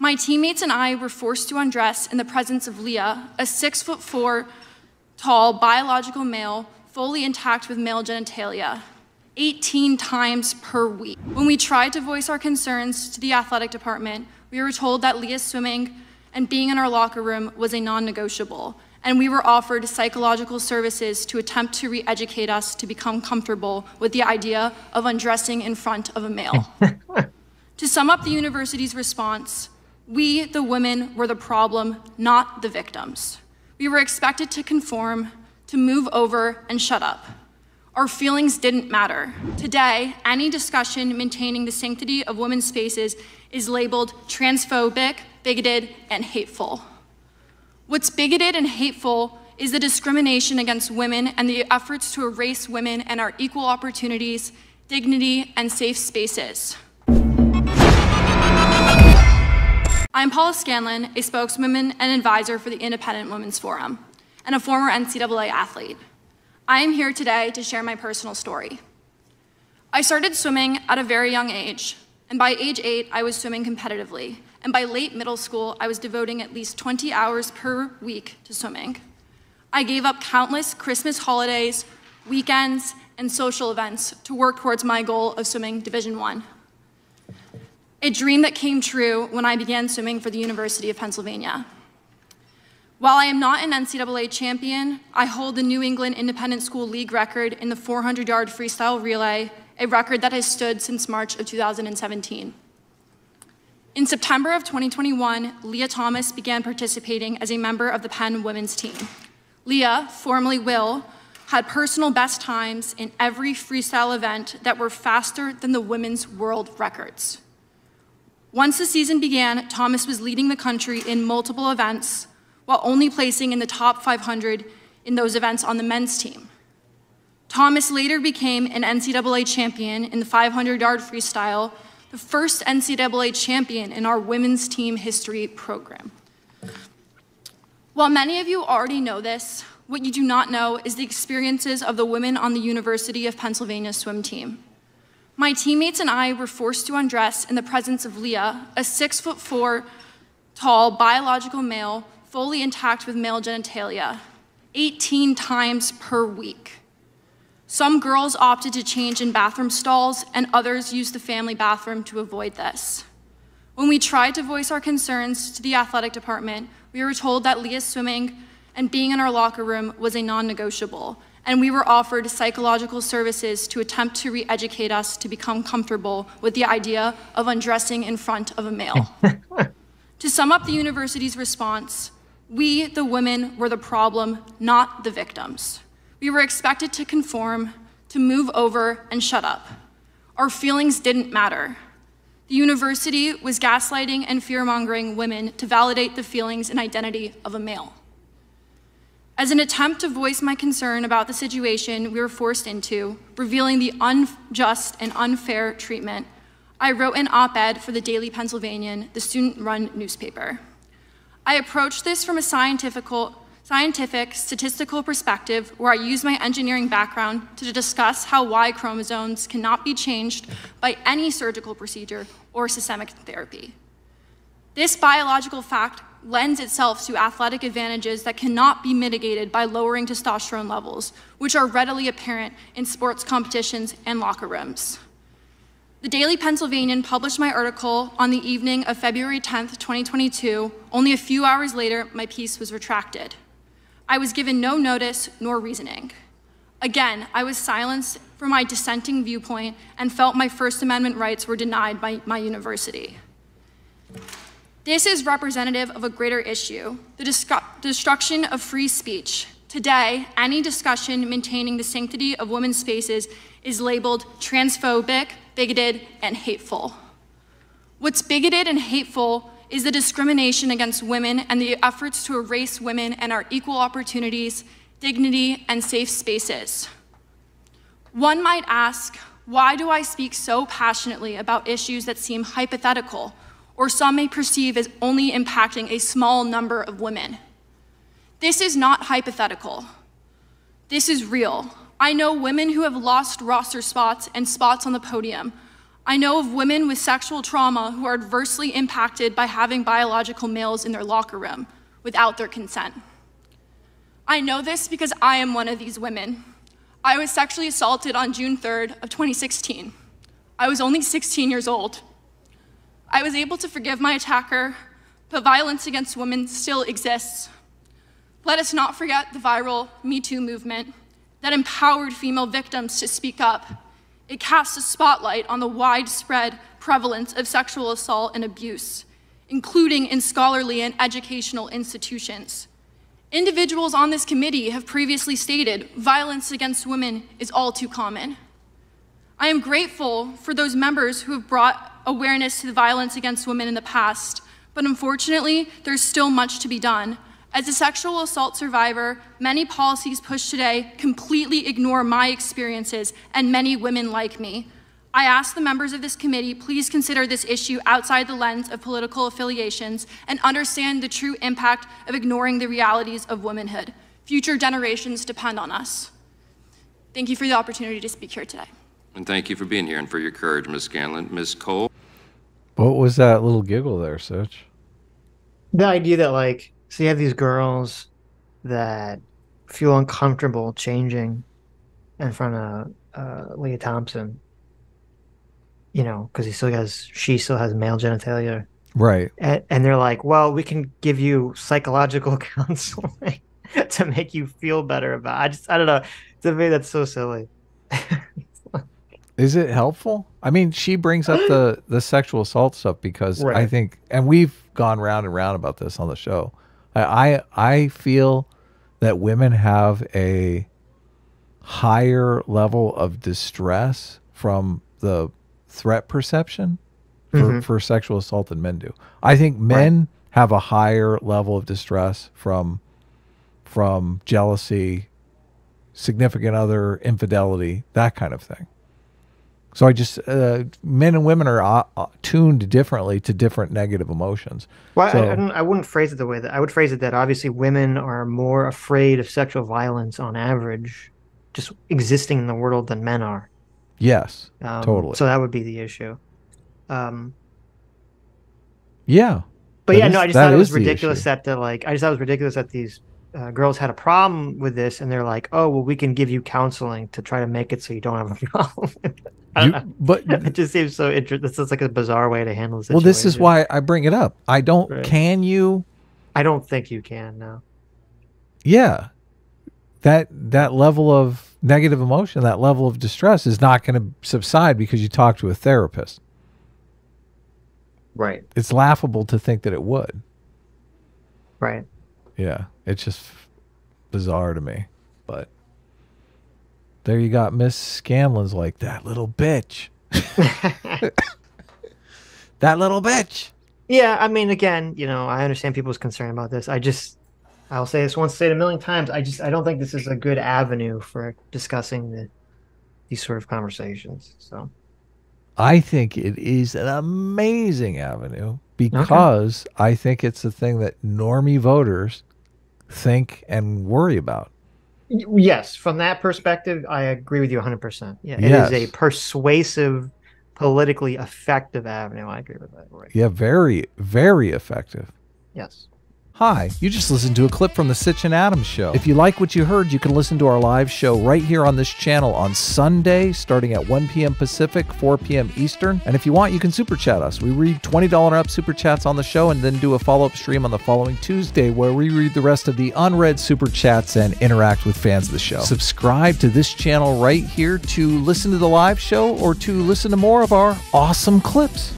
My teammates and I were forced to undress in the presence of Leah, a 6'4" tall biological male, fully intact with male genitalia, 18 times per week. When we tried to voice our concerns to the athletic department, we were told that Leah's swimming and being in our locker room was a non-negotiable, and we were offered psychological services to attempt to re-educate us to become comfortable with the idea of undressing in front of a male. To sum up the university's response, we, the women, were the problem, not the victims. We were expected to conform, to move over, and shut up. Our feelings didn't matter. Today, any discussion maintaining the sanctity of women's spaces is labeled transphobic, bigoted, and hateful. What's bigoted and hateful is the discrimination against women and the efforts to erase women and our equal opportunities, dignity, and safe spaces. I'm Paula Scanlon, a spokeswoman and advisor for the Independent Women's Forum, and a former NCAA athlete. I am here today to share my personal story. I started swimming at a very young age, and by age 8, I was swimming competitively, and by late middle school, I was devoting at least 20 hours per week to swimming. I gave up countless Christmas holidays, weekends, and social events to work towards my goal of swimming Division I. A dream that came true when I began swimming for the University of Pennsylvania. While I am not an NCAA champion, I hold the New England Independent School League record in the 400-yard freestyle relay, a record that has stood since March of 2017. In September of 2021, Leah Thomas began participating as a member of the Penn women's team. Leah, formerly Will, had personal best times in every freestyle event that were faster than the women's world records. Once the season began, Thomas was leading the country in multiple events, while only placing in the top 500 in those events on the men's team. Thomas later became an NCAA champion in the 500-yard freestyle, the first NCAA champion in our women's team history program. While many of you already know this, what you do not know is the experiences of the women on the University of Pennsylvania swim team. My teammates and I were forced to undress in the presence of Leah, a 6'4" tall biological male, fully intact with male genitalia, 18 times per week. Some girls opted to change in bathroom stalls, and others used the family bathroom to avoid this. When we tried to voice our concerns to the athletic department, we were told that Leah's swimming and being in our locker room was a non-negotiable, and we were offered psychological services to attempt to re-educate us to become comfortable with the idea of undressing in front of a male. To sum up the university's response, we, the women, were the problem, not the victims. We were expected to conform, to move over, and shut up. Our feelings didn't matter. The university was gaslighting and fear-mongering women to validate the feelings and identity of a male. As an attempt to voice my concern about the situation we were forced into, revealing the unjust and unfair treatment, I wrote an op-ed for the Daily Pennsylvanian, the student-run newspaper. I approached this from a scientific, statistical perspective where I used my engineering background to discuss how Y chromosomes cannot be changed by any surgical procedure or systemic therapy. This biological fact lends itself to athletic advantages that cannot be mitigated by lowering testosterone levels, which are readily apparent in sports competitions and locker rooms. The Daily Pennsylvanian published my article on the evening of February 10th, 2022. Only a few hours later, my piece was retracted. I was given no notice nor reasoning. Again, I was silenced for my dissenting viewpoint and felt my First Amendment rights were denied by my university. This is representative of a greater issue, the destruction of free speech. Today, any discussion maintaining the sanctity of women's spaces is labeled transphobic, bigoted, and hateful. What's bigoted and hateful is the discrimination against women and the efforts to erase women and our equal opportunities, dignity, and safe spaces. One might ask, why do I speak so passionately about issues that seem hypothetical, or some may perceive as only impacting a small number of women? This is not hypothetical. This is real. I know women who have lost roster spots and spots on the podium. I know of women with sexual trauma who are adversely impacted by having biological males in their locker room without their consent. I know this because I am one of these women. I was sexually assaulted on June 3rd of 2016. I was only 16 years old. I was able to forgive my attacker, but violence against women still exists. Let us not forget the viral Me Too movement that empowered female victims to speak up. It casts a spotlight on the widespread prevalence of sexual assault and abuse, including in scholarly and educational institutions. Individuals on this committee have previously stated violence against women is all too common. I am grateful for those members who have brought awareness to the violence against women in the past, but unfortunately, there's still much to be done. As a sexual assault survivor, many policies pushed today completely ignore my experiences and many women like me. I ask the members of this committee, please consider this issue outside the lens of political affiliations and understand the true impact of ignoring the realities of womanhood. Future generations depend on us. Thank you for the opportunity to speak here today. And thank you for being here and for your courage, Ms. Scanlon. Ms. Cole? What was that little giggle there, Sitch? The idea that, like, so you have these girls that feel uncomfortable changing in front of Leah Thompson, you know, because she still has male genitalia. Right. And they're like, well, we can give you psychological counseling to make you feel better about it. I don't know. To me, that's so silly. Is it helpful? I mean, she brings up the sexual assault stuff because right. I think, and we've gone round and round about this on the show. I feel that women have a higher level of distress from the threat perception for sexual assault than men do. I think men have a higher level of distress from jealousy, significant other, infidelity, that kind of thing. So I just, men and women are tuned differently to different negative emotions. Well, so, I wouldn't phrase it the way that I would phrase it, that obviously women are more afraid of sexual violence on average, just existing in the world, than men are. Yes, totally. So that would be the issue. Yeah. But yeah, no, I just thought it was ridiculous that these girls had a problem with this, and they're like, oh, well, we can give you counseling to try to make it so you don't have a problem. But it just seems so interesting. This is like a bizarre way to handle the situation. Well, this is why I bring it up. I don't, can you? I don't think you can, no. Yeah. That level of negative emotion, that level of distress is not going to subside because you talk to a therapist. Right. It's laughable to think that it would. Right. Yeah. It's just bizarre to me. But there you got Miss Scanlon's like, that little bitch. That little bitch. Yeah, I mean, again, you know, I understand people's concern about this. I'll say this once, say it a million times. I don't think this is a good avenue for discussing these sort of conversations. So I think it is an amazing avenue because I think it's the thing that normie voters think and worry about. Yes, from that perspective, I agree with you 100%. Yeah, it is a persuasive, politically effective avenue. I agree with that. Right. Yeah, very, very effective. Yes. Hi, you just listened to a clip from the Sitch and Adams show. If you like what you heard, you can listen to our live show right here on this channel on Sunday, starting at 1 p.m. Pacific, 4 p.m. Eastern. And if you want, you can super chat us. We read $20 and up super chats on the show and then do a follow-up stream on the following Tuesday where we read the rest of the unread super chats and interact with fans of the show. Subscribe to this channel right here to listen to the live show or to listen to more of our awesome clips.